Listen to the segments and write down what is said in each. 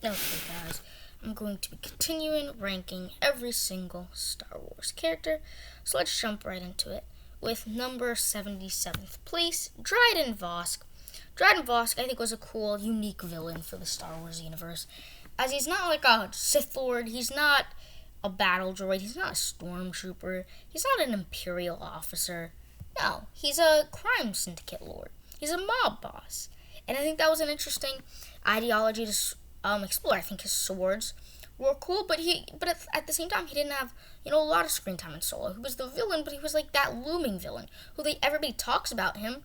Okay, guys, I'm going to be continuing ranking every single Star Wars character, so let's jump right into it. With number 77th place, Dryden Vosk. Dryden Vosk, I think, was a cool, unique villain for the Star Wars universe, as he's not like a Sith Lord, he's not a battle droid, he's not a stormtrooper, he's not an Imperial officer. No, he's a crime syndicate lord. He's a mob boss. And I think that was an interesting ideology to explore. I think his swords were cool, but at the same time he didn't have a lot of screen time in Solo. He was the villain, but he was like that looming villain everybody talks about him,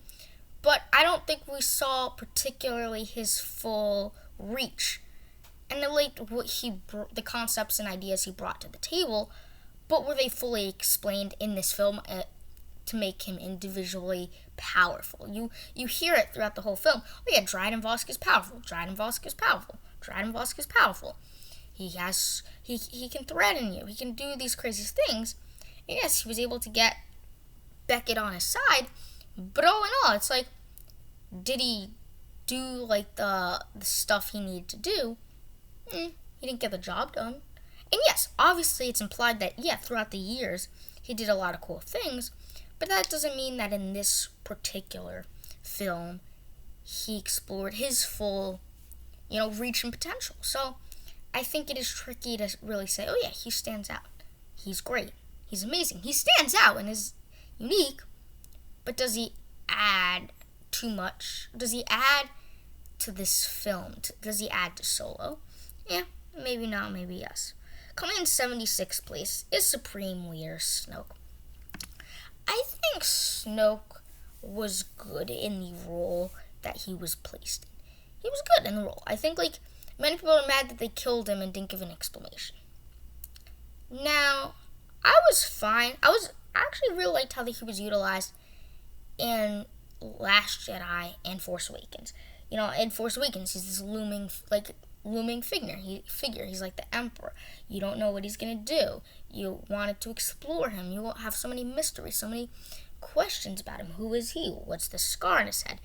but I don't think we saw particularly his full reach. And I liked the concepts and ideas he brought to the table, but were they fully explained in this film to make him individually powerful? You hear it throughout the whole film. Oh yeah, Dryden Vosk is powerful. Dryden Vosk is powerful. Dryden Vosk is powerful. He can threaten you. He can do these crazy things. And yes, he was able to get Beckett on his side, but all in all, it's like, did he do like the stuff he needed to do? He didn't get the job done. And yes, obviously it's implied that throughout the years he did a lot of cool things, but that doesn't mean that in this particular film he explored his full, reach and potential. So I think it is tricky to really say, oh yeah, he stands out. He's great. He's amazing. He stands out and is unique, but does he add too much? Does he add to this film? Does he add to Solo? Yeah, maybe not, maybe yes. Coming in 76th place is Supreme Leader Snoke. I think Snoke was good in the role that he was placed in. He was good in the role. I think, many people are mad that they killed him and didn't give an explanation. Now, I was fine. I actually really liked how he was utilized in Last Jedi and Force Awakens. In Force Awakens, he's this looming figure. He's like the Emperor. You don't know what he's gonna do. You wanted to explore him. You have so many mysteries, so many questions about him. Who is he? What's the scar in his head?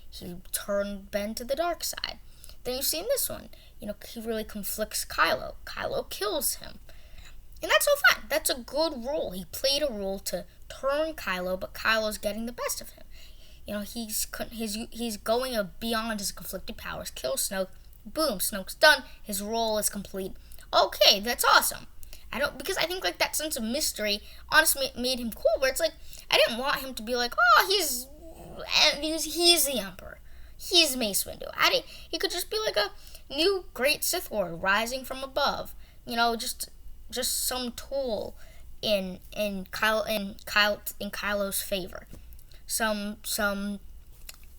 He turned Ben to the dark side. Then you see in this one, he really conflicts Kylo. Kylo kills him. And that's so fine. That's a good role. He played a role to turn Kylo, but Kylo's getting the best of him. He's going beyond his conflicted powers. Kills Snoke. Boom, Snoke's done. His role is complete. Okay, that's awesome. Because I think that sense of mystery honestly made him cool. Where it's like, I didn't want him to be like, oh, he's the Emperor. He's Mace Windu. He could just be like a new great Sith Lord rising from above. Just some tool in Kylo's favor. Some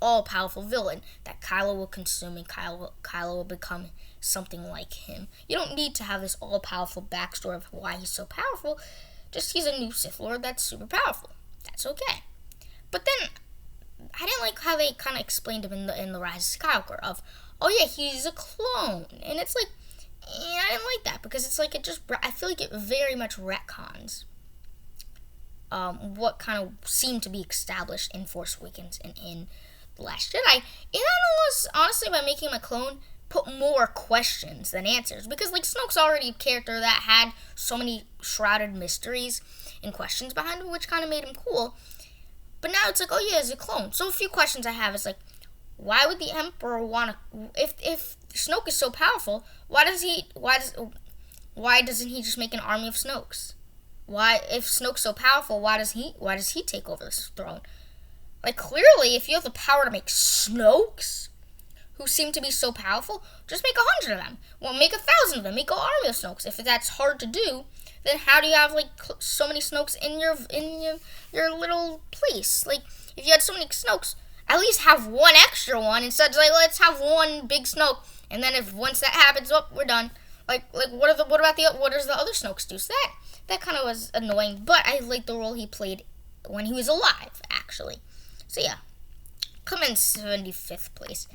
all-powerful villain that Kylo will consume, and Kylo will become something like him. You don't need to have this all-powerful backstory of why he's so powerful. Just he's a new Sith Lord that's super powerful. That's okay. But then I didn't like how they kind of explained him in the Rise of Skywalker of, oh yeah, he's a clone, and it's like, I didn't like that because it's like I feel like it very much retcons what kind of seemed to be established in Force Awakens and in The Last Jedi. And that was, honestly, by making him a clone, put more questions than answers. Because, Snoke's already a character that had so many shrouded mysteries and questions behind him, which kind of made him cool. But now it's like, oh yeah, he's a clone. So a few questions I have is why would the Emperor want to... If Snoke is so powerful, why doesn't he just make an army of Snokes? Why, if Snoke's so powerful, why does he take over this throne? Clearly, if you have the power to make Snokes, who seem to be so powerful, just make 100 of them. Well, make 1,000 of them. Make an army of Snokes. If that's hard to do, then how do you have so many Snokes in your little place? If you had so many Snokes, at least have one extra one instead of let's have one big Snoke, and then if once that happens, we're done. What does the other Snokes do? So that kind of was annoying, but I liked the role he played when he was alive, actually. So yeah, coming in 75th place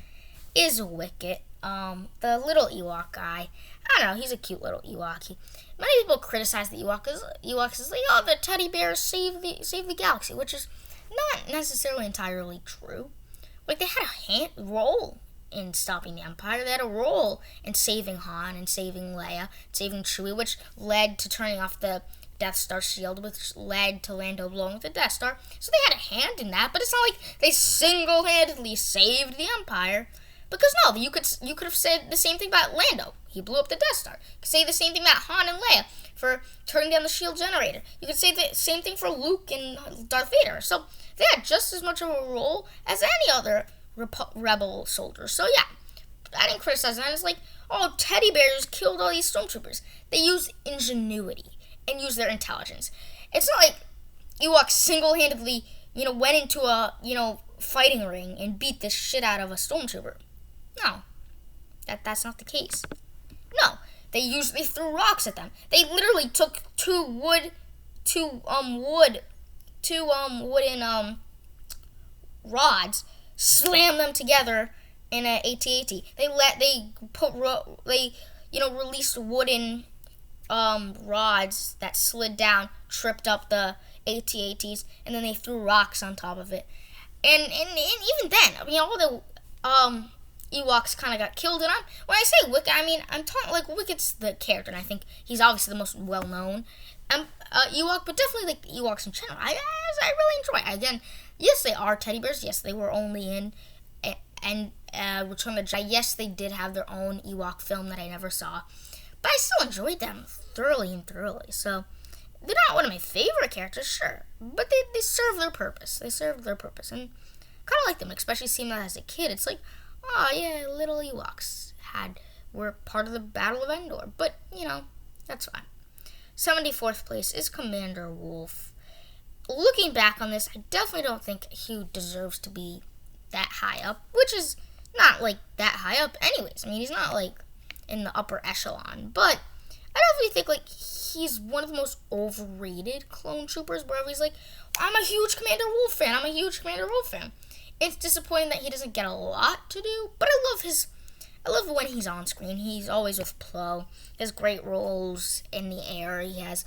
is Wicket, the little Ewok guy. I don't know, he's a cute little Ewok. Many people criticize the Ewoks as oh, the teddy bears save the galaxy, which is not necessarily entirely true. They had a role in stopping the Empire. They had a role in saving Han and saving Leia, saving Chewie, which led to turning off the Death Star shield, which led to Lando blowing up the Death Star. So they had a hand in that, but it's not like they single-handedly saved the Empire. Because no, you could have said the same thing about Lando. He blew up the Death Star. You could say the same thing about Han and Leia for turning down the shield generator. You could say the same thing for Luke and Darth Vader. So they had just as much of a role as any other rebel soldier. So yeah, I didn't criticize that. It's like, oh, teddy bears killed all these stormtroopers. They used ingenuity and used their intelligence. It's not like Ewoks single-handedly, went into a, fighting ring and beat the shit out of a stormtrooper. No, that's not the case. No, they threw rocks at them. They literally took two wooden rods, slammed them together in a AT-AT. Released wooden rods that slid down, tripped up the AT-ATs, and then they threw rocks on top of it. And even then, all the Ewoks kind of got killed. And when I say Wicket, I'm talking like Wicket's the character, and I think he's obviously the most well-known Ewok, but definitely like the Ewoks in general. I really enjoy it. Again, yes, they are teddy bears. Yes, they were only in Return of the Jedi. Yes, they did have their own Ewok film that I never saw, but I still enjoyed them thoroughly. So they're not one of my favorite characters, sure, but they serve their purpose. They serve their purpose, and kind of like them, especially seeing that as a kid. It's like, oh yeah, little Ewoks were part of the Battle of Endor, but that's fine. 74th place is Commander Wolffe. Looking back on this, I definitely don't think he deserves to be that high up, which is not like that high up anyways. He's not like in the upper echelon, but I definitely think like he's one of the most overrated clone troopers, where he's like, I'm a huge Commander Wolffe fan. It's disappointing that he doesn't get a lot to do, but I love when he's on screen. He's always with Plo. He has great roles in the air. He has,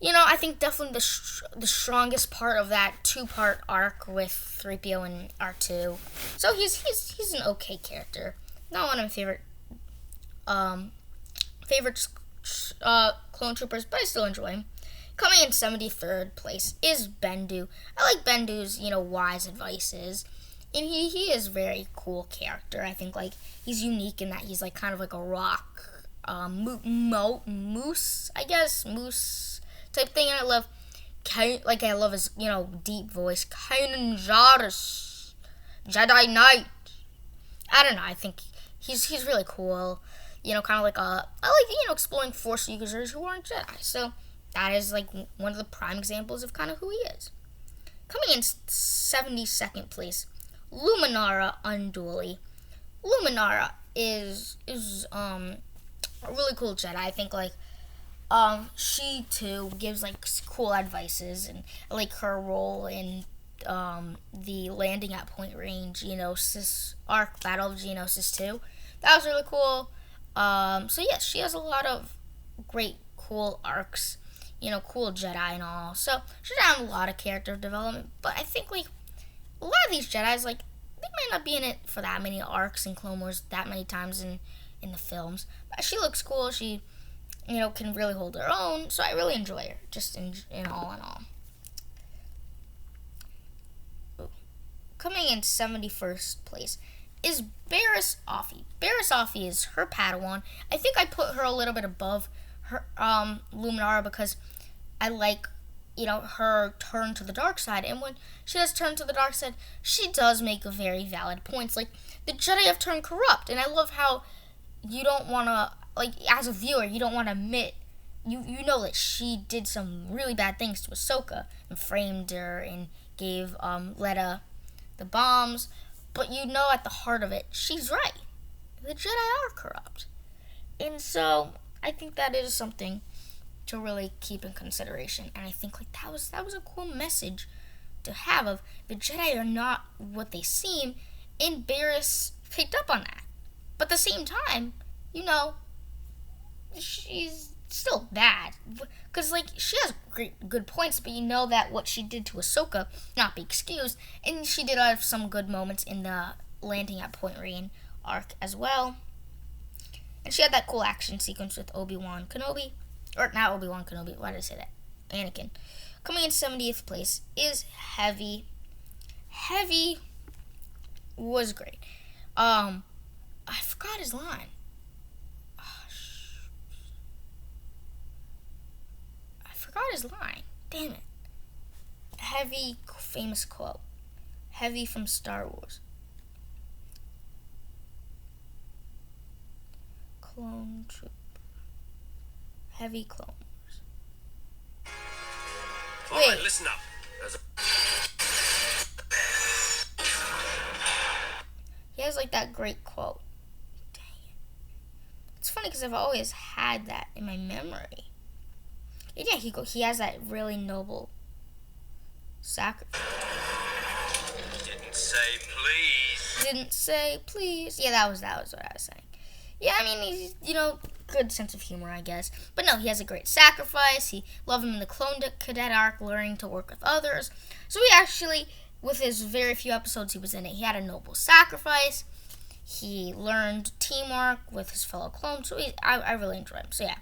I think definitely the strongest part of that 2-part arc with 3PO and R2. So he's an okay character. Not one of my favorite clone troopers, but I still enjoy him. Coming in 73rd place is Bendu. I like Bendu's, wise advices. And he is a very cool character. I think, like, he's unique in that he's, like, kind of like a rock moose, I guess, moose type thing. And I love his, deep voice. Kanan Jarrus, Jedi Knight. I don't know, I think he's really cool. Kind of like I like, exploring Force users who aren't Jedi. So that is, like, one of the prime examples of kind of who he is. Coming in 72nd place, Luminara Unduli. Luminara is a really cool Jedi. I think she too gives like cool advices, and I like her role in the landing at Point Range Geonosis arc, Battle of Geonosis 2. That was really cool. So yes, she has a lot of great cool arcs, cool Jedi and all. So she's had a lot of character development, but I think like a lot of these Jedis, like, they might not be in it for that many arcs in Clone Wars that many times in the films. But she looks cool. She, can really hold her own. So I really enjoy her, just in all in all. Ooh. Coming in 71st place is Barriss Offee. Barriss Offee is her Padawan. I think I put her a little bit above her Luminara because I like her turn to the dark side. And when she does turn to the dark side, she does make very valid points. Like, the Jedi have turned corrupt, and I love how you don't want to, like, as a viewer, you don't want to admit, you know that she did some really bad things to Ahsoka and framed her and gave Letta the bombs, but at the heart of it, she's right. The Jedi are corrupt. And so, I think that is something to really keep in consideration, and I think like that was a cool message to have of the Jedi are not what they seem, and Barriss picked up on that. But at the same time, she's still bad, because like she has good points, but that what she did to Ahsoka not be excused, and she did have some good moments in the landing at Point Rain arc as well. And she had that cool action sequence with Obi-Wan Kenobi. Or not Obi-Wan Kenobi, why did I say that? Anakin. Coming in 70th place is Heavy. Heavy was great. I forgot his line. I forgot his line. Damn it. Heavy, famous quote. Heavy from Star Wars. Clone Trooper. Heavy Clone Wars. Wait. Alright, listen up. He has like that great quote. Dang it. It's funny because I've always had that in my memory. And yeah, he has that really noble sacrifice. Didn't say please. Didn't say please. Yeah, that was what I was saying. Yeah, I mean, he's, good sense of humor, I guess. But no, he has a great sacrifice. He loved him in the Clone Cadet arc, learning to work with others. So he actually, with his very few episodes he was in it, he had a noble sacrifice. He learned teamwork with his fellow clones. So I really enjoyed him. So yeah.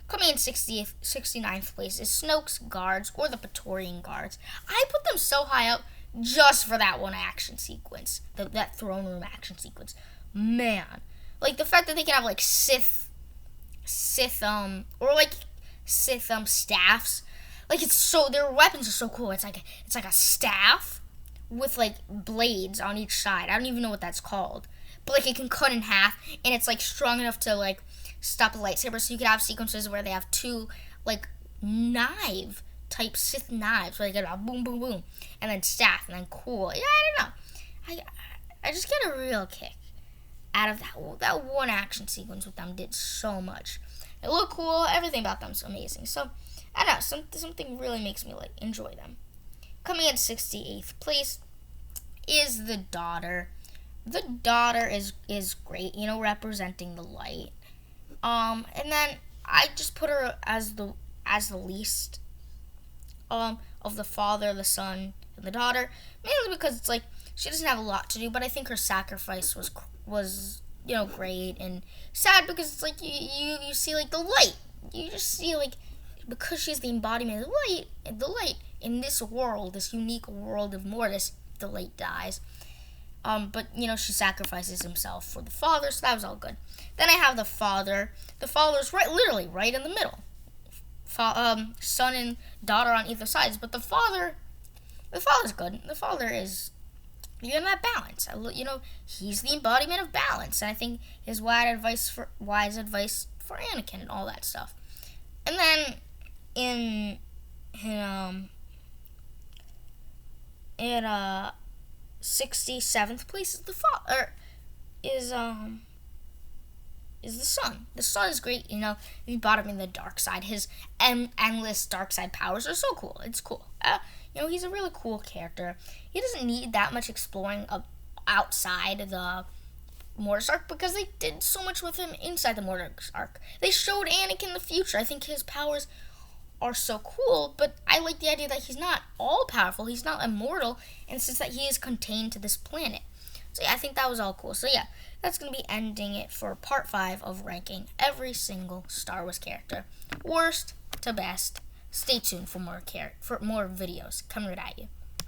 Coming in 69th place is Snoke's Guards, or the Praetorian Guards. I put them so high up just for that one action sequence. That throne room action sequence. Man. Like, the fact that they can have, like, Sith staffs. Like, their weapons are so cool. It's like a staff with, like, blades on each side. I don't even know what that's called. But, like, it can cut in half, and it's, like, strong enough to, like, stop a lightsaber. So you could have sequences where they have two, like, knife-type Sith knives, where they go boom, boom, boom, and then staff, and then cool. Yeah, I don't know. I just get a real kick out of that one action sequence with them. Did so much. It looked cool. Everything about them is amazing. So, I don't know. Something really makes me, like, enjoy them. Coming in 68th place is the Daughter. The Daughter is great, representing the light. And then I just put her as the least of the Father, the Son, and the Daughter, mainly because it's like she doesn't have a lot to do, but I think her sacrifice was great, and sad because it's like you see like the light. You just see like, because she's the embodiment of the light in this world, this unique world of Mortis, the light dies. But she sacrifices himself for the Father, so that was all good. Then I have the Father. The Father's literally right in the middle. Son and daughter on either sides, but the Father's good. The Father is, that balance. He's the embodiment of balance, and I think his wise advice for Anakin and all that stuff. And then in 67th place is the Son. The Son is great. He brought him in the dark side. His endless dark side powers are so cool. It's cool. He's a really cool character. He doesn't need that much exploring outside the Mortis arc, because they did so much with him inside the Mortis arc. They showed Anakin the future. I think his powers are so cool, but I like the idea that he's not all powerful. He's not immortal, and since that he is contained to this planet. So yeah, I think that was all cool. So yeah, that's going to be ending it for part 5 of ranking every single Star Wars character, worst to best. Stay tuned for more videos coming right at you.